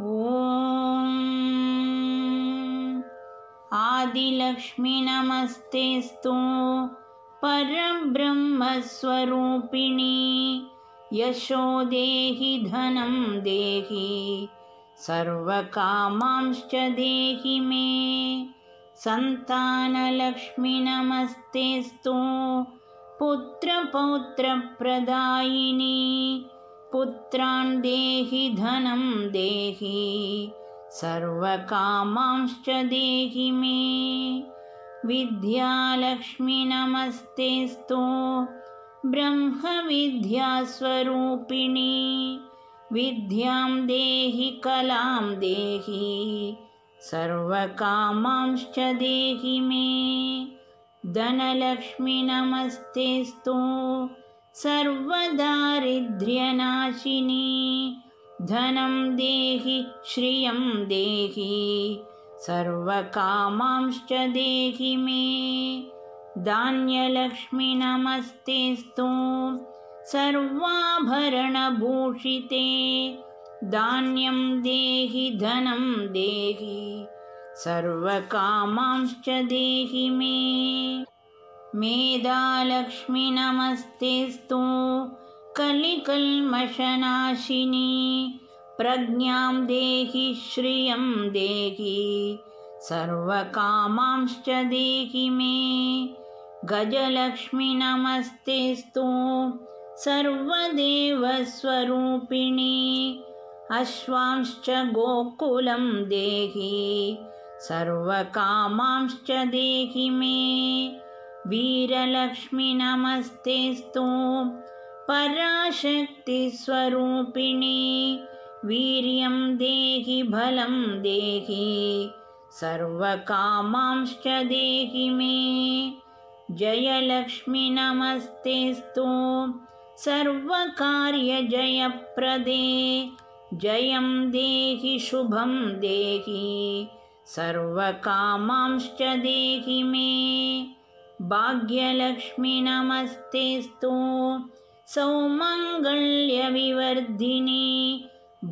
ॐ आदिलक्ष्मी नमस्तेस्तु परब्रह्मस्वरूपिणी यशो देहि धनं देहि सर्वकामांश्च देहि मे संतानलक्ष्मी नमस्तेस्तु पुत्रपौत्रप्रदायिनी पुत्रान् देहि धनं देहि सर्वकामांश्च देहि मे विद्यालक्ष्मी नमस्तेस्तु ब्रह्मविद्यास्वरूपिणी विद्यां देहि कलां देहि सर्वकामांश्च देहि मे धनलक्ष्मी नमस्तेस्तु सर्वदारिद्र्यनाशिनी धनं देहि श्रियं देहि सर्वकामांश्च देहि मे धान्यलक्ष्मी नमस्तेस्तु सर्वाभरणभूषिते धान्यं देहि धनं देहि सर्वकामांश्च देहि मे मेधालक्ष्मी नमस्तेस्तु कलिकल्मषनाशिनी प्रज्ञां देहि श्रियं देहि सर्वकामांश्च देहि मे गजलक्ष्मी नमस्तेस्तु सर्वदेवस्वरूपिणी अश्वांश्च गोकुलं देहि सर्वकामांश्च देहि मे वीरलक्ष्मी नमस्तेस्तु पराशक्तिस्वरूपिणी वीर्यं देहि बलं देहि सर्वकामांश्च देहि मे जयलक्ष्मी नमस्तेस्तु सर्वकार्यजयप्रदे जयं देहि शुभं देहि सर्वकामांश्च देहि मे भाग्यलक्ष्मी नमस्तेस्तु सौमङ्गल्यविवर्धिनी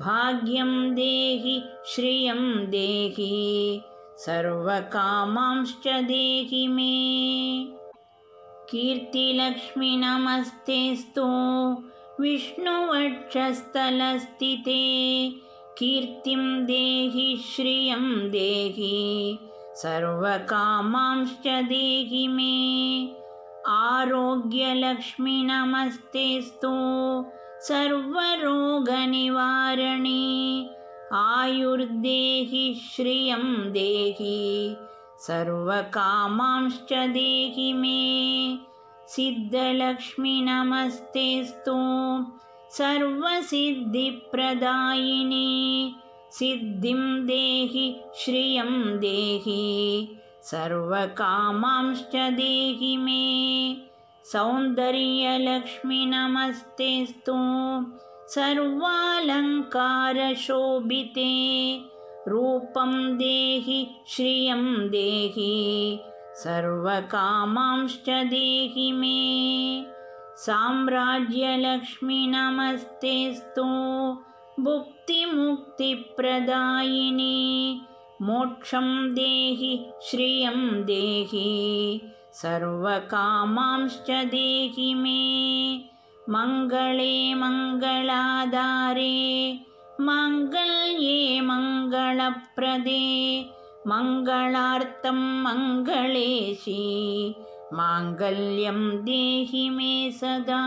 भाग्यं देहि श्रियं देहि सर्वकामांश्च देहि मे कीर्तिलक्ष्मी नमस्तेस्तु विष्णुवक्षस्थलस्थिते कीर्तिं देहि श्रियं देहि सर्वकामांश्च देहि मे आरोग्यलक्ष्मी नमस्तेस्तु सर्वरोगनिवारिणी आयुर्देहि श्रियं देहि सर्वकामांश्च देहि मे सिद्धलक्ष्मी नमस्तेस्तु सर्वसिद्धिप्रदायिनी सिद्धिं देहि श्रियं देहि सर्वकामांश्च देहि मे सौन्दर्यलक्ष्मी नमस्तेस्तु सर्वालङ्कारशोभिते रूपं देहि श्रियं देहि सर्वकामांश्च देहि मे साम्राज्यलक्ष्मी नमस्तेस्तु भुक्तिमुक्तिप्रदायिनी मोक्षं देहि श्रियं देहि सर्वकामांश्च देहि मे मङ्गले मङ्गलाधारे माङ्गल्ये मङ्गलप्रदे मङ्गलार्थं मङ्गलेशी माङ्गल्यं देहि मे सदा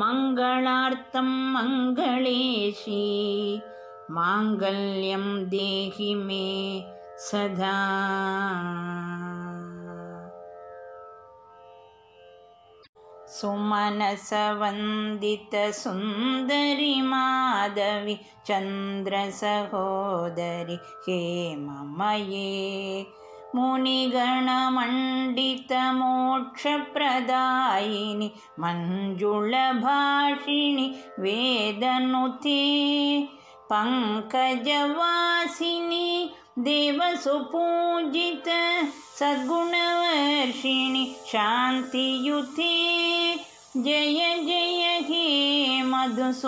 मङ्गलार्थं मङ्गलेशी माङ्गल्यं देहि मे सदा सुमनसवन्दितसुन्दरि माधवी चन्द्रसहोदरि हेममये मुनिगणमण्डितमोक्षप्रदायिनि मञ्जुलभाषिणि वेदनुते पङ्कजवासिनि देवसुपूजित सद्गुणवर्षिणि शान्तियुते जय जय हे मधुसूदनकामिनि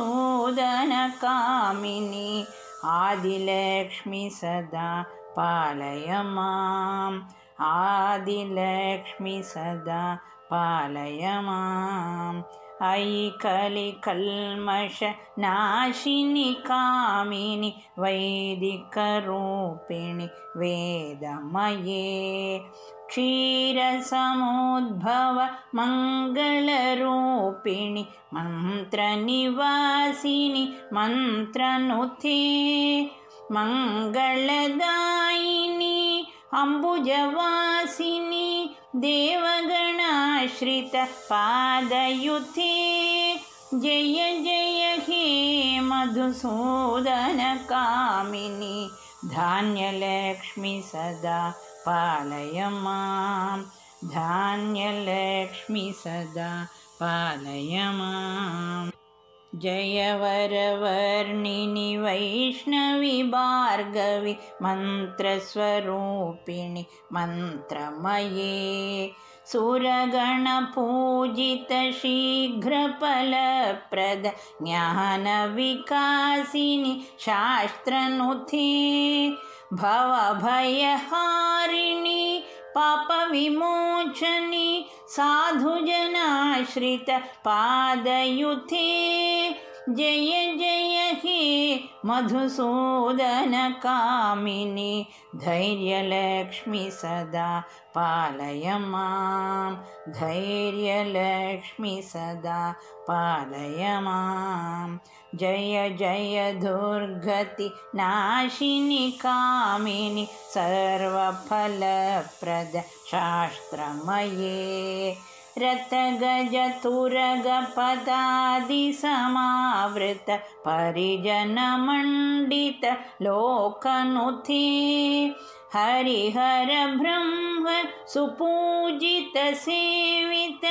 आदिलक्ष्मी सदा पालय माम् आदिलक्ष्मी सदा पालय माम् अयि कलिकल्मषनाशिनि कामिनि वैदिकरूपिणि वेदमये क्षीरसमुद्भव मङ्गलरूपिणि मन्त्रनिवासिनि मन्त्रनुते मङ्गलदायिनि अम्बुजवासिनि देवगणाश्रित पादयुते जय जय हे मधुसूदन कामिनि धान्यलक्ष्मी सदा पालय माम् धान्यलक्ष्मी सदा पालय माम् जय वरवर्णिनि वैष्णवी भार्गवी मन्त्रस्वरूपिणि मन्त्रमये सुरगणपूजित शीघ्रफलप्रद ज्ञानविकासिनि शास्त्रनुते भवभयहारिणि पापविमोचनि साधुजनाश्रित पादयुते जय जय हे मधुसूदन कामिनि धैर्यलक्ष्मी सदा पालय माम् धैर्यलक्ष्मी सदा पालय माम् जय जय दुर्गति नाशिनि कामिनि सर्वफलप्रद शास्त्रमये रथगजतुरगपदादिसमावृत परिजनमण्डित लोकनुते हरिहर ब्रह्म सुपूजित सेवित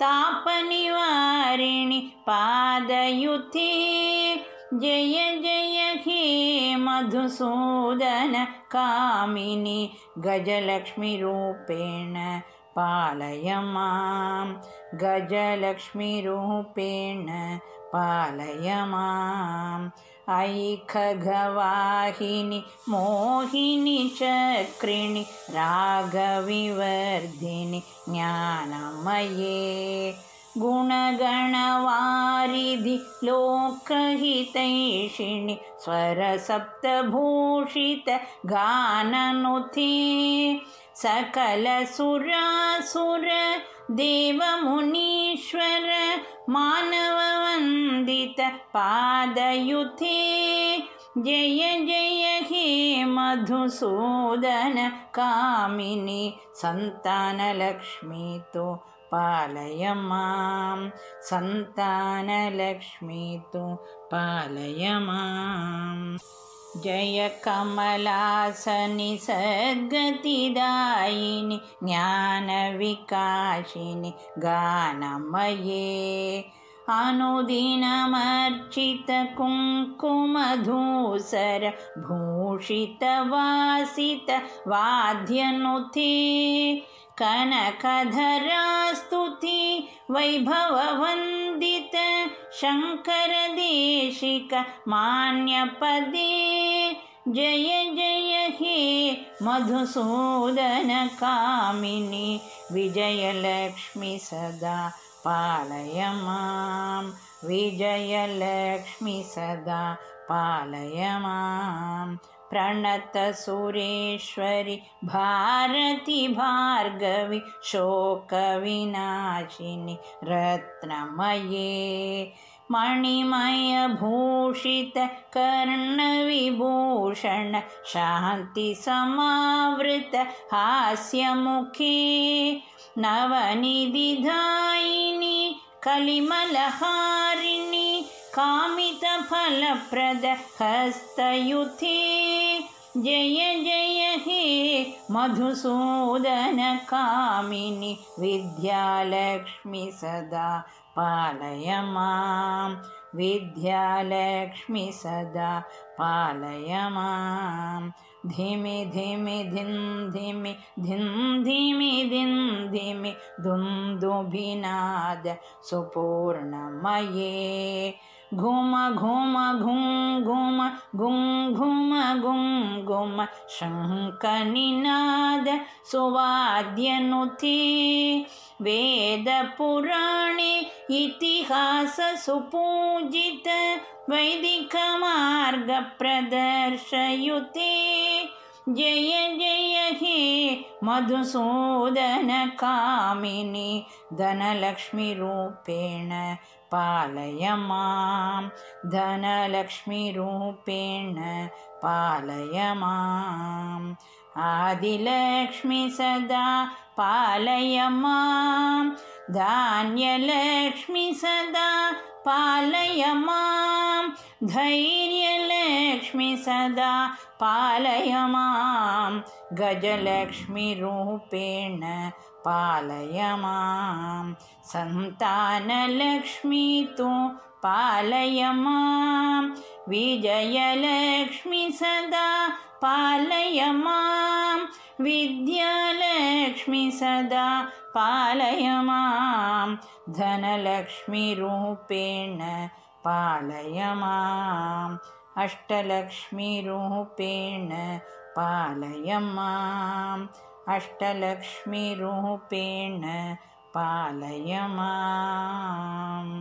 तापनिवारिणि पादयुते जय जय हे मधुसूदन कामिनि गजलक्ष्मीरूपेण पालय माम् गजलक्ष्मीरूपेण पालय माम् अयि खगवाहिनि मोहिनि चक्रिणि रागविवर्धिनि ज्ञानमये गुणगणवारिधि लोकहितैषिणि स्वरसप्तभूषित गाननुते सकलसुरासुर देवमुनीश्वर मानववन्दित पादयुते जय जय हे मधुसूदन कामिनि सन्तानलक्ष्मी तु पालय माम् सन्तानलक्ष्मी तु पालय माम् जय कमलासनि सद्गतिदायिनि ज्ञानविकासिनि गानमये अनुदिनमर्चित कुङ्कुमधूसर भूषितवासित वाद्यनुते कनकधरास्तुति वैभववन्दित शङ्करदेशिक मान्यपदे जय जय हे मधुसूदन कामिनि विजयलक्ष्मी सदा पालय माम् विजयलक्ष्मी सदा पालय माम् प्रणतसुरेश्वरि भारती भार्गवी शोकविनाशिनि रत्नमये मणिमयभूषित कर्णविभूषण शान्तिसमावृत हास्यमुखे नवनिधिदायिनि कलिमलहारिणि कामितफलप्रद हस्तयुते जय जय हे मधुसूदन कामिनि विद्यालक्ष्मी सदा पालय माम् विद्यालक्ष्मी सदा पालय माम् धिमि धिमि धिं धिमि धिं धिमि धिं धिमि धुं दुभिनाद सुपूर्णमये घुम घुम घुं घुम गुं घुम गुं घुम शङ्खनिनाद सुवाद्यनुते वेदपुराणे इतिहास सुपूजित वैदिकमार्गप्रदर्शयुते जय जय हे मधुसूदन कामिनि धनलक्ष्मीरूपेण पालय मां धनलक्ष्मीरूपेण पालय माम् आदिलक्ष्मी सदा पालय मां धान्यलक्ष्मी सदा पालय मां धैर्यलक्ष्मी सदा पालय मां गजलक्ष्मीरूपेण पालय मां सन्तानलक्ष्मी तु पालय मां विजयलक्ष्मी सदा पालय मां विद्यालक्ष्मी सदा पालय मां धनलक्ष्मीरूपेण पालय माम् अष्टलक्ष्मीरूपेण पालय माम् अष्टलक्ष्मीरूपेण पालय माम्।